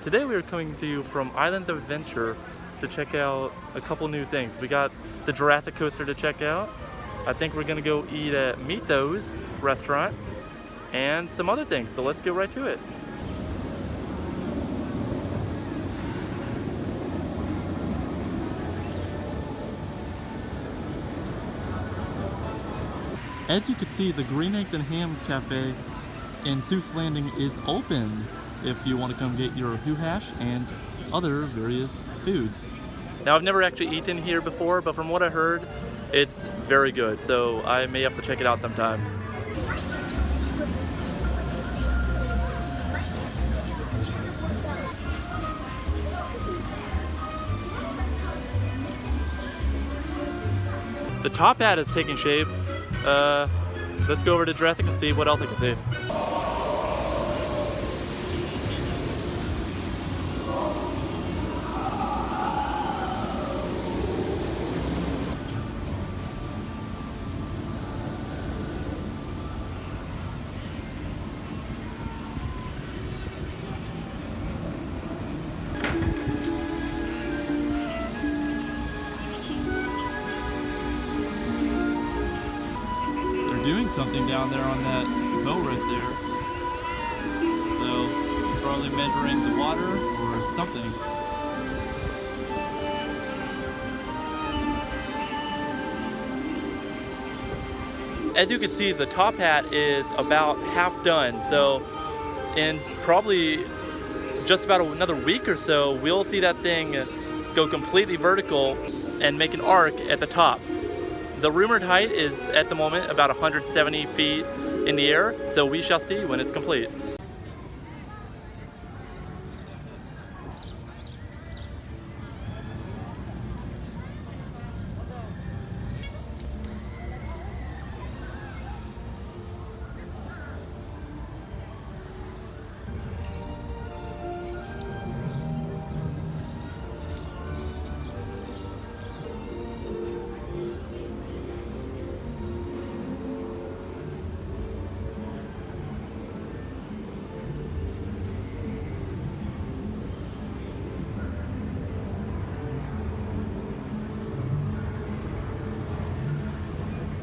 Today we are coming to you from Islands of Adventure to check out a couple new things. We got the Jurassic Coaster to check out. I think we're gonna go eat at Meet Those restaurant and some other things. So let's get right to it. As you can see, the Green Eggs and Ham Cafe in Seuss Landing is open if you want to come get your Who Hash and other various foods. Now, I've never actually eaten here before, but from what I heard, it's very good, so I may have to check it out sometime. The top hat is taking shape. Let's go over to Jurassic and see what else I can see. Doing something down there on that boat right there. So, probably measuring the water or something. As you can see, the top hat is about half done. So, in probably just about another week or so, we'll see that thing go completely vertical and make an arc at the top. The rumored height is at the moment about 170 feet in the air, so we shall see when it's complete.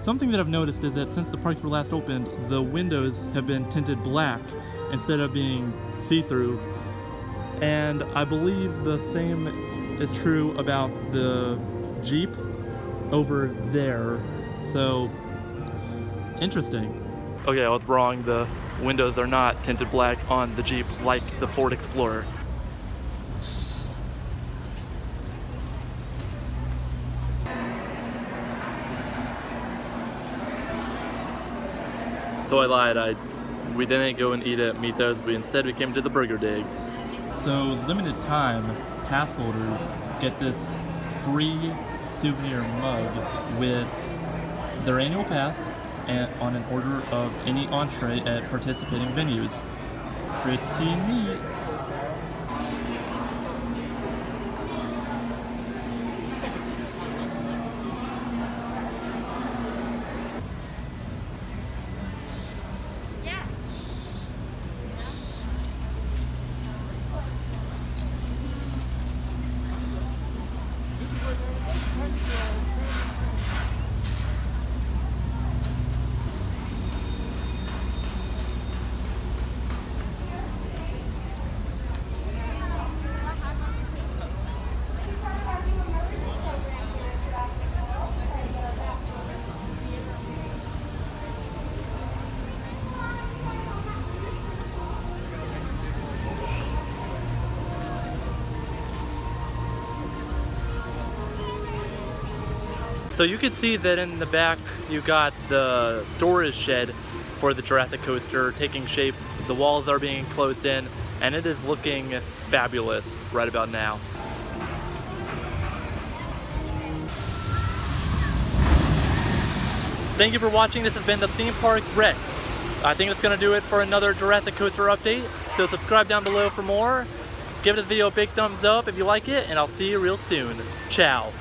Something that I've noticed is that since the parks were last opened, the windows have been tinted black instead of being see-through. And I believe the same is true about the Jeep over there. So, interesting. Okay, I was wrong. The windows are not tinted black on the Jeep like the Ford Explorer. So I lied, we didn't go and eat at Meet Those, instead we came to the Burger Digs. So limited time, pass holders get this free souvenir mug with their annual pass and on an order of any entree at participating venues. Pretty neat. So you can see that in the back you got the storage shed for the Jurassic Coaster taking shape. The walls are being closed in and it is looking fabulous right about now. Thank you for watching. This has been the Theme Park Rex. I think that's going to do it for another Jurassic Coaster update. So subscribe down below for more. Give this video a big thumbs up if you like it, and I'll see you real soon. Ciao.